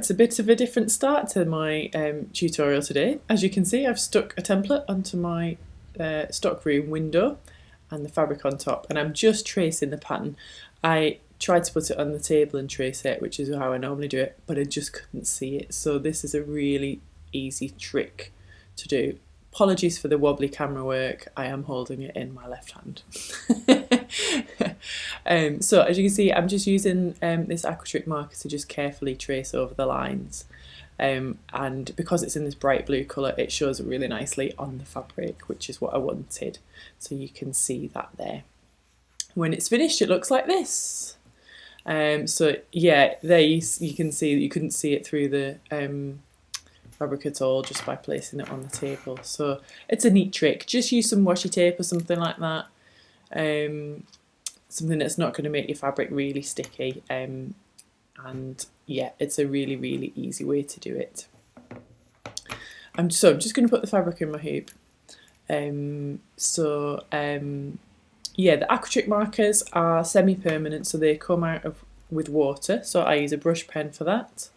it's a bit of a different start to my tutorial today. As you can see, I've stuck a template onto my stockroom window and the fabric on top, and I'm just tracing the pattern. I tried to put it on the table and trace it, which is how I normally do it, but I just couldn't see it. So this is a really easy trick to do. Apologies for the wobbly camera work, I am holding it in my left hand. So as you can see, I'm just using this aquatrick marker to just carefully trace over the lines. And because it's in this bright blue colour, it shows really nicely on the fabric, which is what I wanted. So you can see that there. When it's finished, it looks like this. So yeah, there you can see that you couldn't see it through the fabric at all just by placing it on the table. So it's a neat trick. Just use some washi tape or something like that. Something that's not going to make your fabric really sticky. And yeah, it's a really, really easy way to do it. I'm just going to put the fabric in my hoop. Yeah, the aquatrick markers are semi-permanent, so they come out with water. So I use a brush pen for that.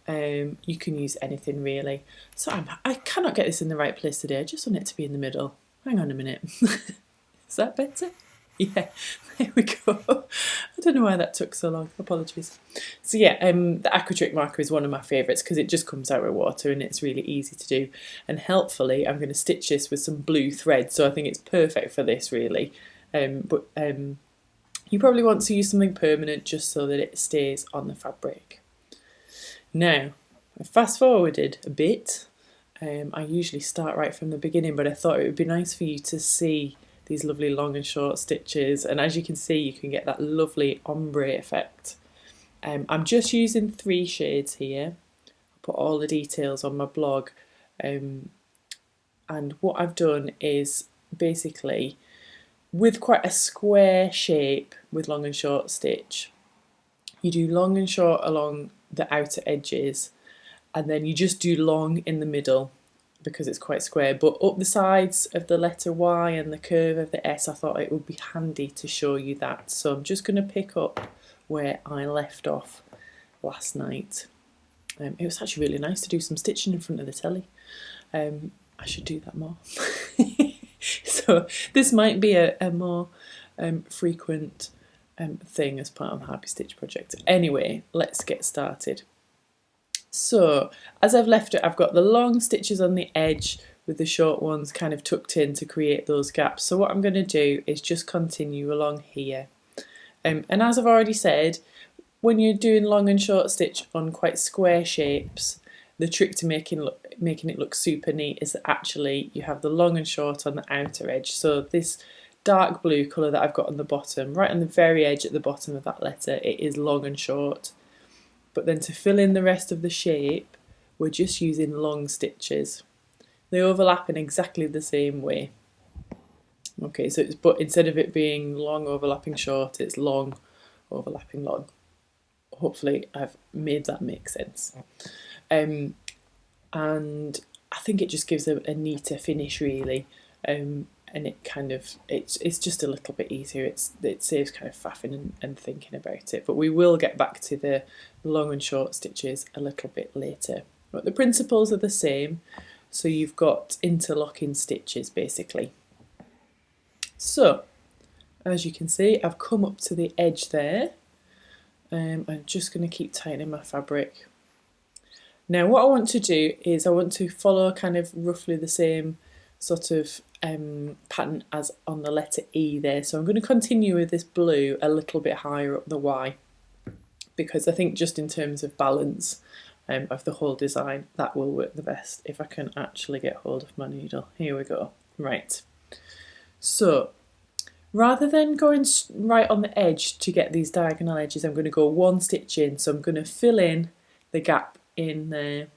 You can use anything really. So I cannot get this in the right place today. I just want it to be in the middle. Hang on a minute. Is that better? Yeah, there we go. I don't know why that took so long. Apologies. So yeah, the aquatrick marker is one of my favourites because it just comes out with water and it's really easy to do. And helpfully, I'm going to stitch this with some blue thread. So I think it's perfect for this really. But you probably want to use something permanent just so that it stays on the fabric. Now, I fast forwarded a bit. I usually start right from the beginning, but I thought it would be nice for you to see these lovely long and short stitches, and as you can see, you can get that lovely ombre effect. I'm just using 3 shades here. I'll put all the details on my blog, and what I've done is basically with quite a square shape with long and short stitch, you do long and short along the outer edges, and then you just do long in the middle because it's quite square, but up the sides of the letter Y and the curve of the S, I thought it would be handy to show you that. So I'm just going to pick up where I left off last night. It was actually really nice to do some stitching in front of the telly. I should do that more. So this might be a more frequent thing as part of the Happy Stitch project. Anyway, let's get started. So as I've left it, I've got the long stitches on the edge with the short ones kind of tucked in to create those gaps. So what I'm going to do is just continue along here. And as I've already said, when you're doing long and short stitch on quite square shapes, the trick to making it look super neat is that actually you have the long and short on the outer edge. So this dark blue colour that I've got on the bottom, right on the very edge at the bottom of that letter, it is long and short. But then to fill in the rest of the shape, we're just using long stitches. They overlap in exactly the same way. Okay, so but instead of it being long overlapping short, it's long overlapping long. Hopefully I've made that make sense. And I think it just gives a neater finish really. And it kind of, it's just a little bit easier. It saves kind of faffing and thinking about it. But we will get back to the long and short stitches a little bit later. But the principles are the same. So you've got interlocking stitches basically. So as you can see, I've come up to the edge there. I'm just going to keep tightening my fabric. Now what I want to do is I want to follow kind of roughly the same sort of pattern as on the letter E there. So I'm going to continue with this blue a little bit higher up the Y, because I think just in terms of balance of the whole design, that will work the best if I can actually get hold of my needle. Here we go. Right. So rather than going right on the edge to get these diagonal edges, I'm going to go 1 stitch in. So I'm going to fill in the gap in there,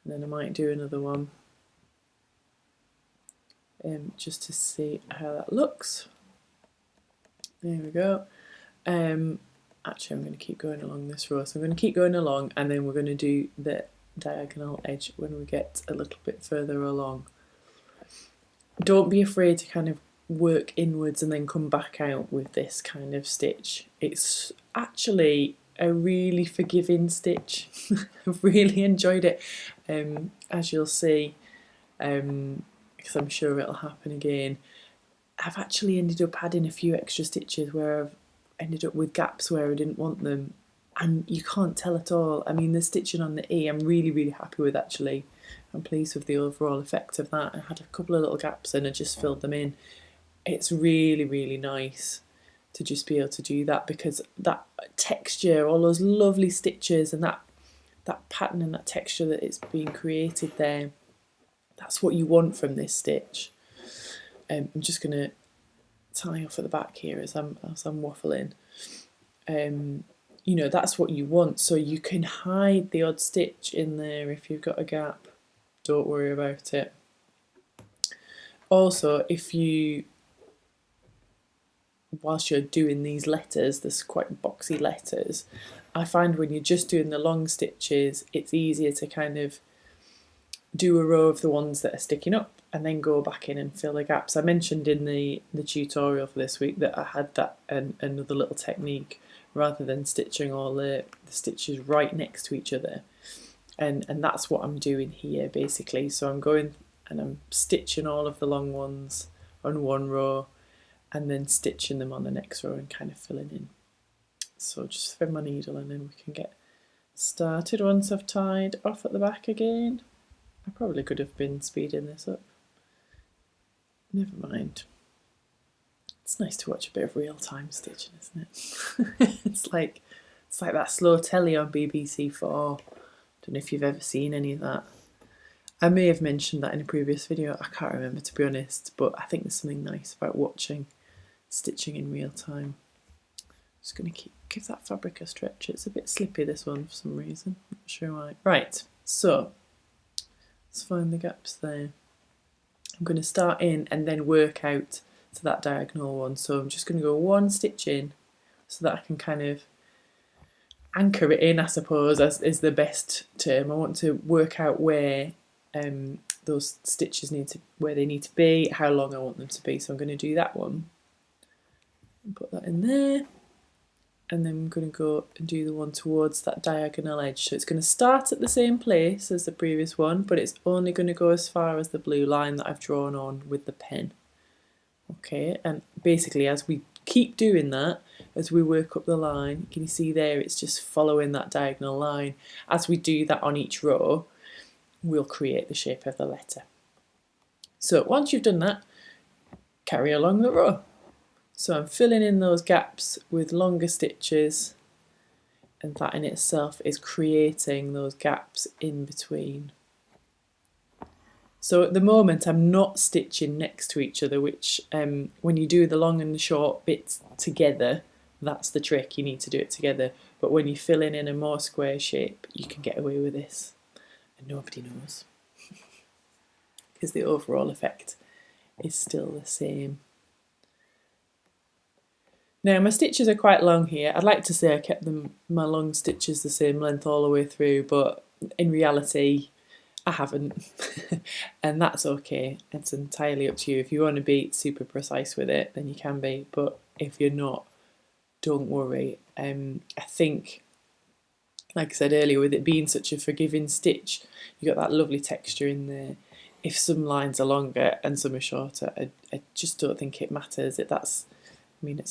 and then I might do another one. Just to see how that looks. There we go. Actually, I'm going to keep going along this row. So I'm going to keep going along, and then we're going to do the diagonal edge when we get a little bit further along. Don't be afraid to kind of work inwards and then come back out with this kind of stitch. It's actually a really forgiving stitch. I've really enjoyed it, as you'll see, because I'm sure it'll happen again. I've actually ended up adding a few extra stitches where I've ended up with gaps where I didn't want them, and you can't tell at all. I mean, the stitching on the E I'm really happy with actually. I'm pleased with the overall effect of that. I had a couple of little gaps and I just filled them in. It's really nice to just be able to do that, because that texture, all those lovely stitches and that pattern and that texture that it's being created there, that's what you want from this stitch. I'm just going to tie off at the back here as I'm waffling. You know, that's what you want, so you can hide the odd stitch in there if you've got a gap. Don't worry about it. Also, whilst you're doing these letters, this quite boxy letters, I find when you're just doing the long stitches, it's easier to kind of do a row of the ones that are sticking up and then go back in and fill the gaps. I mentioned in the tutorial for this week that I had that another little technique, rather than stitching all the stitches right next to each other, and that's what I'm doing here basically. So I'm going and I'm stitching all of the long ones on one row and then stitching them on the next row and kind of filling in. So just thread my needle and then we can get started once I've tied off at the back again. I probably could have been speeding this up. Never mind. It's nice to watch a bit of real-time stitching, isn't it? It's like that slow telly on BBC4. Don't know if you've ever seen any of that. I may have mentioned that in a previous video. I can't remember, to be honest, but I think there's something nice about watching stitching in real time. Just going to give that fabric a stretch. It's a bit slippy, this one, for some reason. Not sure why. Right, so let's find the gaps there. I'm going to start in and then work out to that diagonal one. So I'm just going to go one stitch in so that I can kind of anchor it in, I suppose, is the best term. I want to work out where those stitches where they need to be, how long I want them to be. So I'm going to do that one and put that in there, and then I'm going to go and do the one towards that diagonal edge. So it's going to start at the same place as the previous one, but it's only going to go as far as the blue line that I've drawn on with the pen. Okay, and basically as we keep doing that, as we work up the line, can you see there it's just following that diagonal line. As we do that on each row, we'll create the shape of the letter. So once you've done that, carry along the row. So I'm filling in those gaps with longer stitches, and that in itself is creating those gaps in between. So at the moment I'm not stitching next to each other, which when you do the long and the short bits together, that's the trick, you need to do it together. But when you fill in a more square shape, you can get away with this and nobody knows. Because the overall effect is still the same. Now my stitches are quite long here. I'd like to say I kept my long stitches the same length all the way through, but in reality I haven't. And that's okay. It's entirely up to you. If you want to be super precise with it, then you can be, but if you're not, don't worry. I think, like I said earlier, with it being such a forgiving stitch, you got that lovely texture in there. If some lines are longer and some are shorter, I just don't think it matters. It's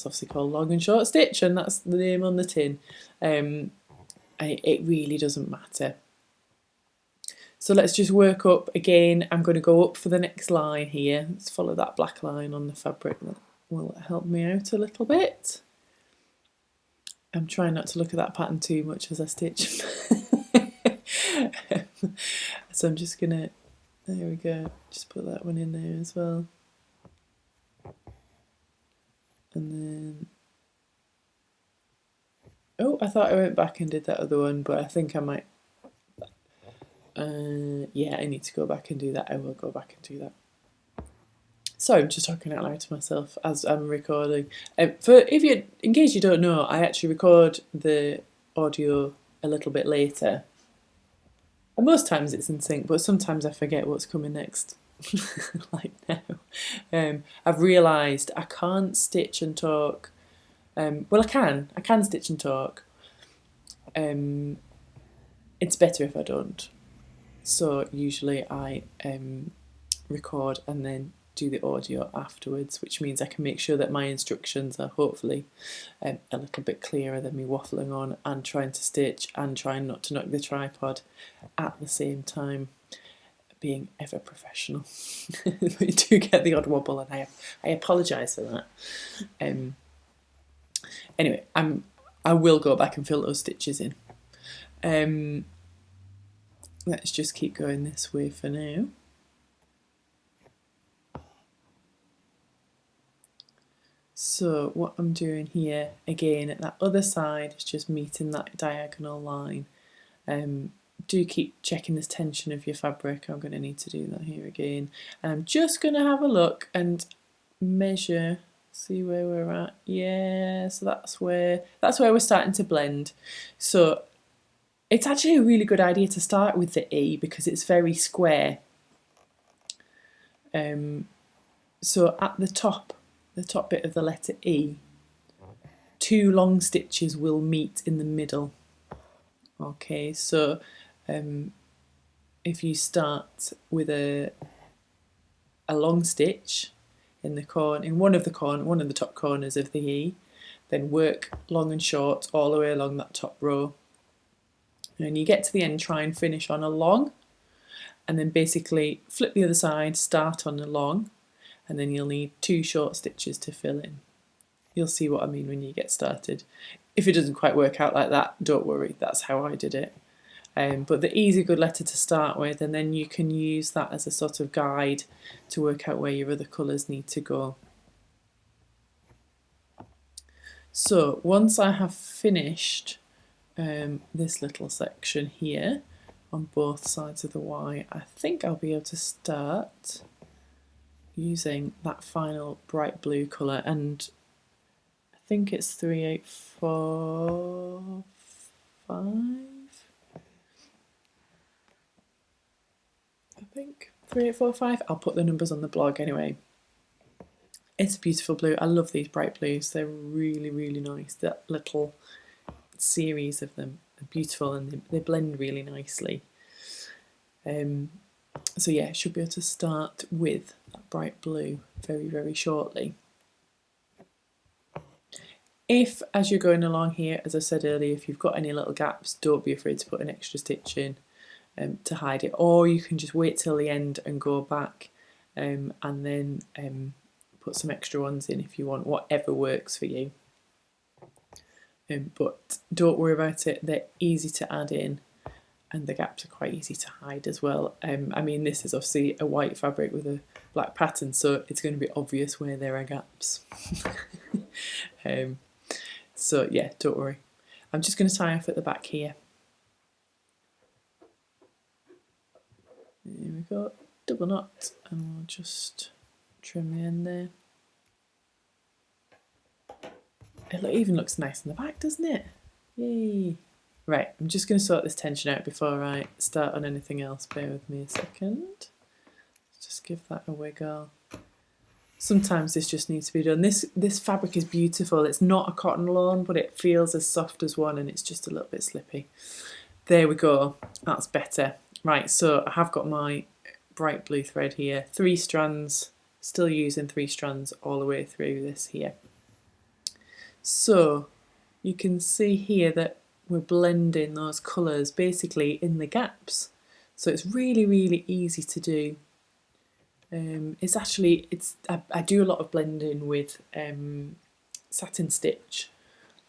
obviously called long and short stitch, and that's the name on the tin. And it really doesn't matter. So let's just work up again. I'm going to go up for the next line here. Let's follow that black line on the fabric. That will help me out a little bit. I'm trying not to look at that pattern too much as I stitch. So I'm just gonna, there we go, just put that one in there as well. And then, oh, I thought I went back and did that other one, but I think I might, yeah, I need to go back and do that. I will go back and do that. So I'm just talking out loud to myself as I'm recording. In case you don't know, I actually record the audio a little bit later. And most times it's in sync, but sometimes I forget what's coming next. Like now. I've realised I can't stitch and talk. Well, I can stitch and talk, it's better if I don't. So usually I record and then do the audio afterwards, which means I can make sure that my instructions are hopefully a little bit clearer than me waffling on and trying to stitch and trying not to knock the tripod at the same time, being ever professional. But you do get the odd wobble, and I apologise for that. Anyway, I will go back and fill those stitches in. Let's just keep going this way for now. So what I'm doing here, again, at that other side, is just meeting that diagonal line. Do keep checking this tension of your fabric. I'm going to need to do that here again. And I'm just going to have a look and measure, see where we're at. Yeah, so that's where we're starting to blend. So it's actually a really good idea to start with the E because it's very square. So at the top bit of the letter E, 2 long stitches will meet in the middle. Okay, so if you start with a long stitch in one of the top corners of the E, then work long and short all the way along that top row. And when you get to the end, try and finish on a long, and then basically flip the other side, start on a long, and then you'll need 2 short stitches to fill in. You'll see what I mean when you get started. If it doesn't quite work out like that, don't worry, that's how I did it. But the E is a good letter to start with, and then you can use that as a sort of guide to work out where your other colours need to go. So once I have finished this little section here on both sides of the Y, I think I'll be able to start using that final bright blue colour, and I think it's 3845. I think 3845. I'll put the numbers on the blog anyway. It's a beautiful blue. I love these bright blues. They're really, really nice. That little series of them are beautiful, and they blend really nicely. So yeah, should be able to start with that bright blue very, very shortly. If, as you're going along here, as I said earlier, if you've got any little gaps, don't be afraid to put an extra stitch in to hide it, or you can just wait till the end and go back and then put some extra ones in if you want, whatever works for you. But don't worry about it, they're easy to add in, and the gaps are quite easy to hide as well. I mean, this is obviously a white fabric with a black pattern, so it's going to be obvious where there are gaps. So yeah, don't worry. I'm just going to tie off at the back here. There we go, double knot, and we'll just trim the end there. It even looks nice in the back, doesn't it? Yay! Right, I'm just going to sort this tension out before I start on anything else. Bear with me a second. Let's just give that a wiggle. Sometimes this just needs to be done. This fabric is beautiful. It's not a cotton lawn, but it feels as soft as one, and it's just a little bit slippy. There we go. That's better. Right, so I have got my bright blue thread here. 3 strands, still using 3 strands all the way through this here. So you can see here that we're blending those colours basically in the gaps. So it's really, really easy to do. I do a lot of blending with satin stitch.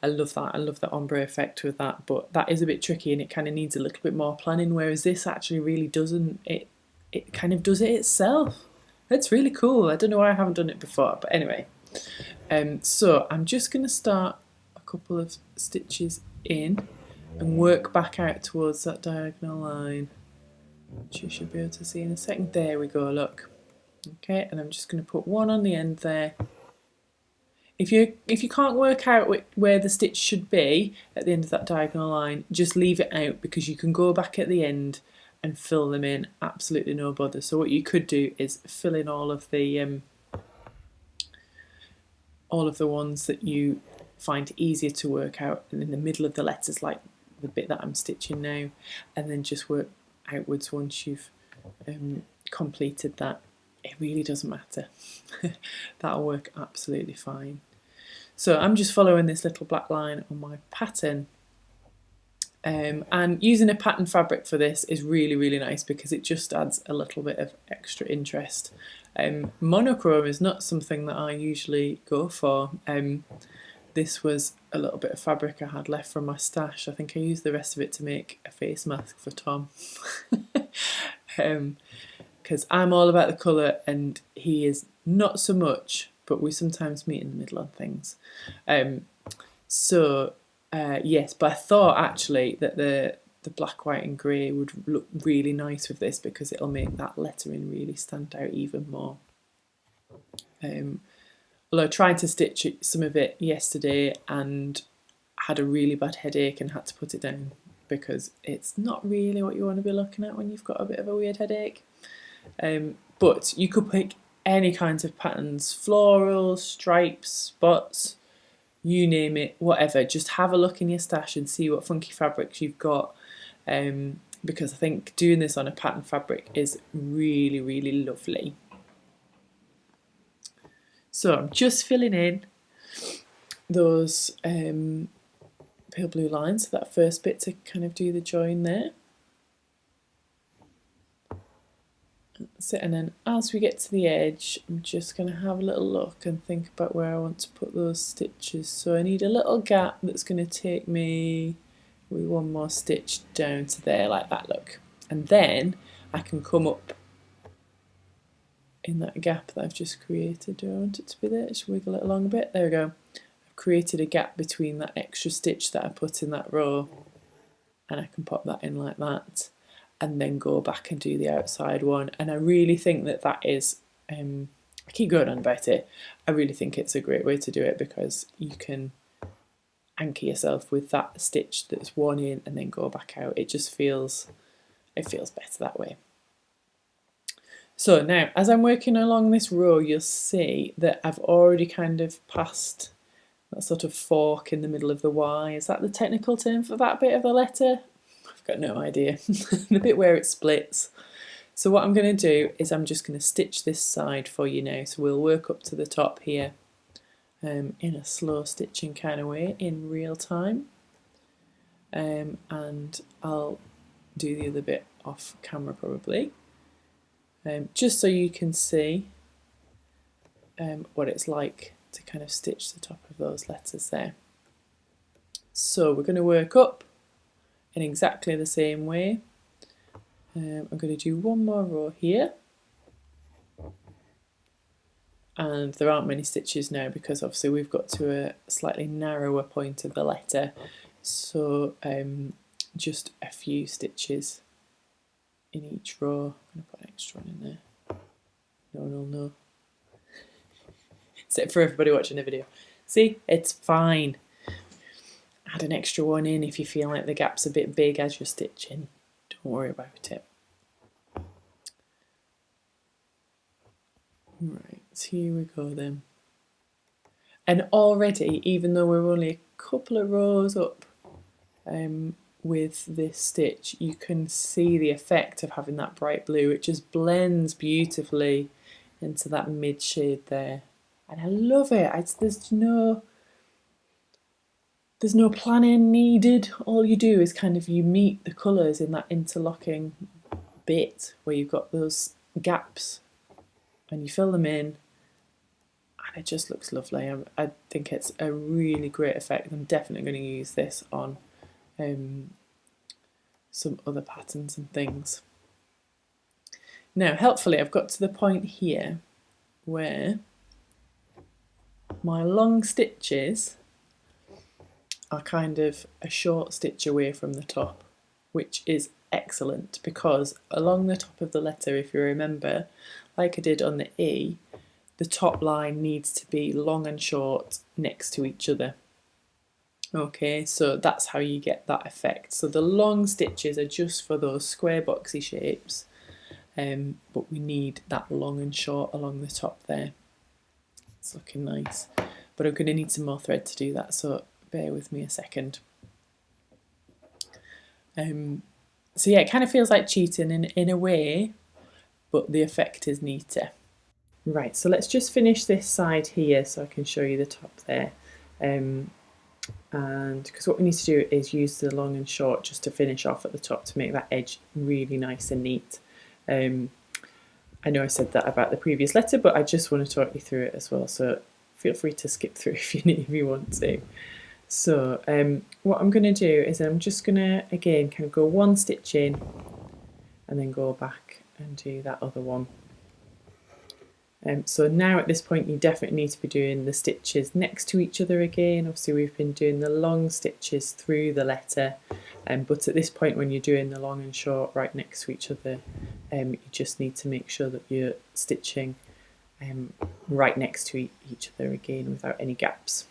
I love that. I love the ombre effect with that, but that is a bit tricky and it kind of needs a little bit more planning, whereas this actually really doesn't. It kind of does it itself. It's really cool. I don't know why I haven't done it before, but anyway. So I'm just going to start a couple of stitches in and work back out towards that diagonal line, which you should be able to see in a second. There we go, look. Okay, and I'm just going to put one on the end there. If you can't work out where the stitch should be at the end of that diagonal line, just leave it out, because you can go back at the end and fill them in, absolutely no bother. So what you could do is fill in all of the ones that you find easier to work out in the middle of the letters, like the bit that I'm stitching now, and then just work outwards once you've completed that. It really doesn't matter. That'll work absolutely fine. So I'm just following this little black line on my pattern. And using a pattern fabric for this is really, really nice because it just adds a little bit of extra interest. Monochrome is not something that I usually go for. This was a little bit of fabric I had left from my stash. I think I used the rest of it to make a face mask for Tom. Because I'm all about the colour and he is not so much, but we sometimes meet in the middle on things. Yes, but I thought actually that the black, white and grey would look really nice with this because it'll make that lettering really stand out even more. Although I tried to stitch some of it yesterday and had a really bad headache and had to put it down because it's not really what you want to be looking at when you've got a bit of a weird headache. But you could pick any kinds of patterns, florals, stripes, spots, you name it, whatever. Just have a look in your stash and see what funky fabrics you've got, because I think doing this on a pattern fabric is really, really lovely. So I'm just filling in those pale blue lines, so that first bit to kind of do the join there. That's it, and then as we get to the edge, I'm just going to have a little look and think about where I want to put those stitches. So I need a little gap that's going to take me with one more stitch down to there, like that, look. And then I can come up in that gap that I've just created. Do I want it to be there? Just wiggle it along a bit. There we go. I've created a gap between that extra stitch that I put in that row, and I can pop that in like that, and then go back and do the outside one. And I really think that that is, I keep going on about it, I really think it's a great way to do it because you can anchor yourself with that stitch that's one in and then go back out. It just feels, it feels better that way. So now, as I'm working along this row, you'll see that I've already kind of passed that sort of fork in the middle of the Y. Is that the technical term for that bit of the letter? I've got no idea. The bit where it splits. So what I'm going to do is I'm just going to stitch this side for you now. So we'll work up to the top here in a slow stitching kind of way in real time. And I'll do the other bit off camera probably. Just so you can see what it's like to kind of stitch the top of those letters there. So we're going to work up in exactly the same way. I'm going to do one more row here, and there aren't many stitches now because obviously we've got to a slightly narrower point of the letter, so just a few stitches in each row. I'm going to put an extra one in there. No one will know. Except for everybody watching the video. See, it's fine. Add an extra one in if you feel like the gap's a bit big as you're stitching. Don't worry about it. Right, so here we go then. And already, even though we're only a couple of rows up with this stitch, you can see the effect of having that bright blue. It just blends beautifully into that mid shade there. And I love it. There's no planning needed. All you do is kind of you meet the colours in that interlocking bit where you've got those gaps and you fill them in, and it just looks lovely. I think it's a really great effect. I'm definitely going to use this on some other patterns and things. Now, helpfully, I've got to the point here where my long stitches are kind of a short stitch away from the top, which is excellent because along the top of the letter, if you remember, like I did on the E, the top line needs to be long and short next to each other. Okay, so that's how you get that effect. So the long stitches are just for those square boxy shapes, but we need that long and short along the top there. It's looking nice, but I'm going to need some more thread to do that, so bear with me a second. So yeah, it kind of feels like cheating in a way, but the effect is neater. Right, so let's just finish this side here so I can show you the top there. And because what we need to do is use the long and short just to finish off at the top to make that edge really nice and neat. I know I said that about the previous letter, but I just want to talk you through it as well, so feel free to skip through if you want to. So what I'm going to do is I'm just going to again kind of go one stitch in and then go back and do that other one. So now at this point you definitely need to be doing the stitches next to each other again. Obviously we've been doing the long stitches through the letter, but at this point when you're doing the long and short right next to each other, you just need to make sure that you're stitching right next to each other again without any gaps.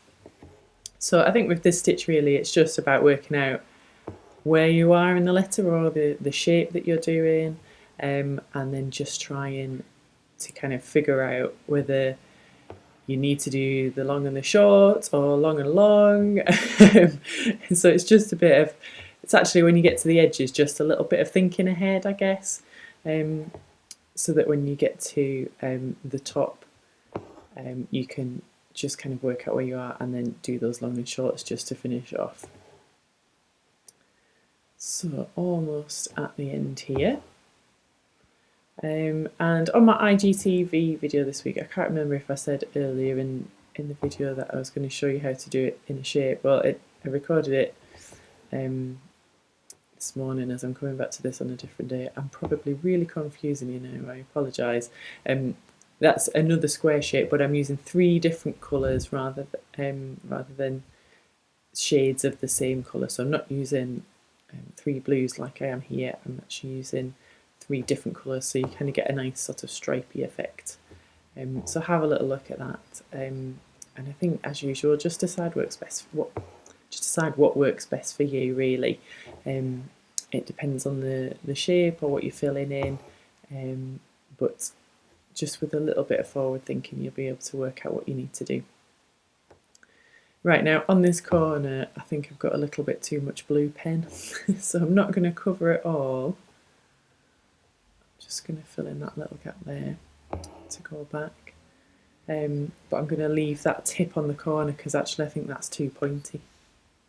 So I think with this stitch really it's just about working out where you are in the letter or the shape that you're doing, and then just trying to kind of figure out whether you need to do the long and the short or long and long. So it's just a bit of, it's actually when you get to the edges just a little bit of thinking ahead, I guess, so that when you get to the top you can just kind of work out where you are and then do those long and shorts just to finish off. So almost at the end here. And on my IGTV video this week, I can't remember if I said earlier in the video that I was going to show you how to do it in a shape. Well, I recorded it this morning as I'm coming back to this on a different day. I'm probably really confusing you now, I apologise. That's another square shape, but I'm using 3 different colours rather than shades of the same colour. So I'm not using 3 blues like I am here. I'm actually using 3 different colours, so you kind of get a nice sort of stripy effect. So have a little look at that, and I think as usual just decide what works best for you really. It depends on the shape or what you're filling in, but just with a little bit of forward thinking you'll be able to work out what you need to do. Right, now on this corner I think I've got a little bit too much blue pen so I'm not going to cover it all. Just going to fill in that little gap there to go back, but I'm going to leave that tip on the corner because actually I think that's too pointy.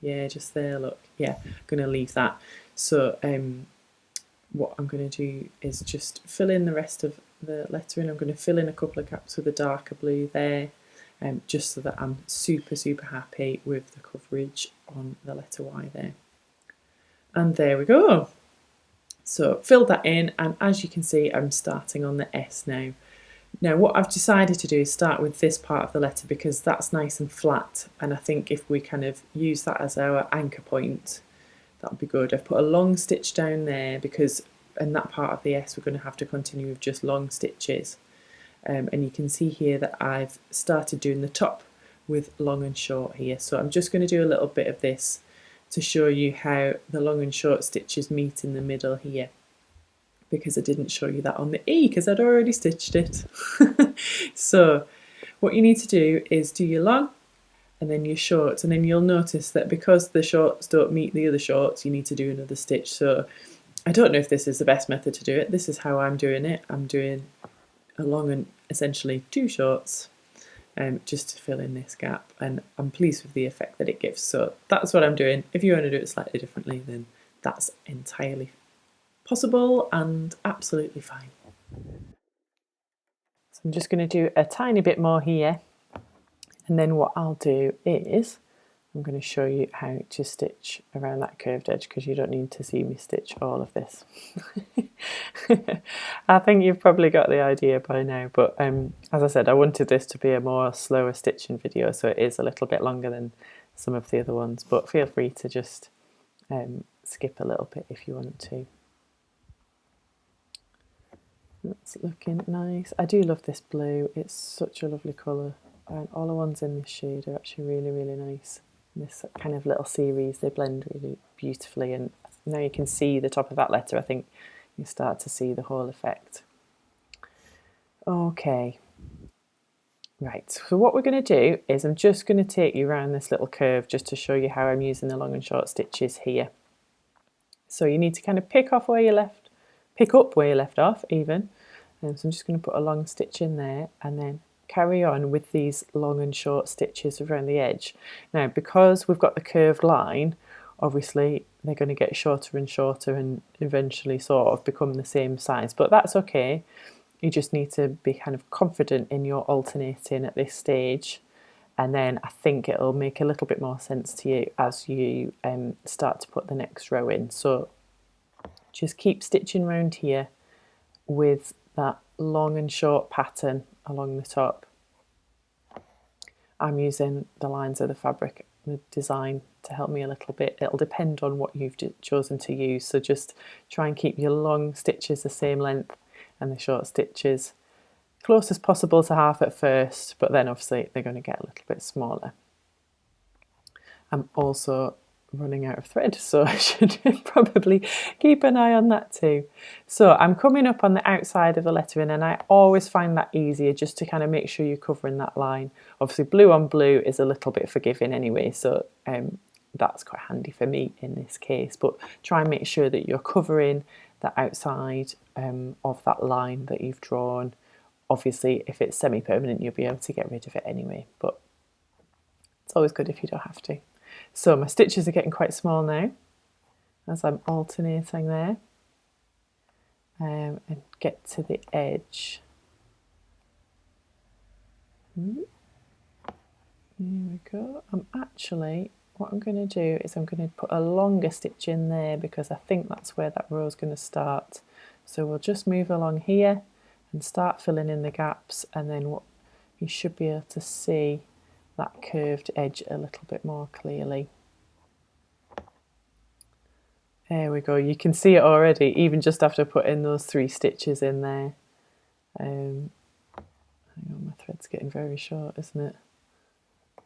Yeah, just there, look. Yeah, I'm going to leave that. So what I'm going to do is just fill in the rest of the lettering. I'm going to fill in a couple of gaps with a darker blue there, just so that I'm super happy with the coverage on the letter Y there. And there we go. So fill that in, and as you can see I'm starting on the S now. Now what I've decided to do is start with this part of the letter because that's nice and flat, and I think if we kind of use that as our anchor point that would be good. I've put a long stitch down there because in that part of the S we're going to have to continue with just long stitches, and you can see here that I've started doing the top with long and short here. So I'm just going to do a little bit of this to show you how the long and short stitches meet in the middle here, because I didn't show you that on the E because I'd already stitched it. So what you need to do is do your long and then your short, and then you'll notice that because the shorts don't meet the other shorts you need to do another stitch. So I don't know if this is the best method to do it. This is how I'm doing it. I'm doing a long and essentially 2 shorts, just to fill in this gap, and I'm pleased with the effect that it gives. So that's what I'm doing. If you want to do it slightly differently, then that's entirely possible and absolutely fine. So I'm just going to do a tiny bit more here, and then what I'll do is I'm going to show you how to stitch around that curved edge because you don't need to see me stitch all of this. I think you've probably got the idea by now, but as I said, I wanted this to be a more slower stitching video, so it is a little bit longer than some of the other ones, but feel free to just skip a little bit if you want to. That's looking nice. I do love this blue, it's such a lovely colour, and all the ones in this shade are actually really nice. This kind of little series, they blend really beautifully, and now you can see the top of that letter. I think you start to see the whole effect. Okay, right, so what we're going to do is I'm just going to take you around this little curve just to show you how I'm using the long and short stitches here. So you need to kind of pick up where you left off even. And so I'm just going to put a long stitch in there and then carry on with these long and short stitches around the edge. Now, because we've got the curved line, obviously they're going to get shorter and shorter and eventually sort of become the same size, but that's okay. You just need to be kind of confident in your alternating at this stage, and then I think it'll make a little bit more sense to you as you start to put the next row in. So just keep stitching around here with that long and short pattern along the top. I'm using the lines of the fabric, the design, to help me a little bit. It'll depend on what you've chosen to use, so just try and keep your long stitches the same length and the short stitches close as possible to half at first, but then obviously they're going to get a little bit smaller. I'm also running out of thread, so I should probably keep an eye on that too. So I'm coming up on the outside of the lettering, and I always find that easier just to kind of make sure you're covering that line. Obviously blue on blue is a little bit forgiving anyway, so that's quite handy for me in this case, but try and make sure that you're covering the outside of that line that you've drawn. Obviously if it's semi-permanent you'll be able to get rid of it anyway, but it's always good if you don't have to. So my stitches are getting quite small now as I'm alternating there, and get to the edge. There we go. What I'm going to do is I'm going to put a longer stitch in there because I think that's where that row is going to start. So we'll just move along here and start filling in the gaps, and then what you should be able to see that curved edge a little bit more clearly. There we go, you can see it already, even just after putting those 3 stitches in there. Hang on, my thread's getting very short, isn't it?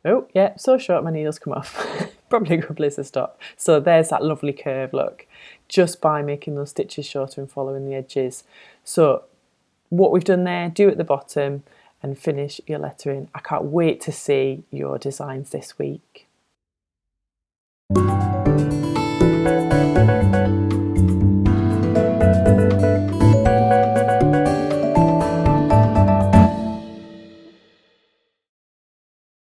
Oh, yeah, so short my needles come off. Probably a good place to stop. So there's that lovely curve, look, just by making those stitches shorter and following the edges. So what we've done there, do at the bottom and finish your lettering. I can't wait to see your designs this week.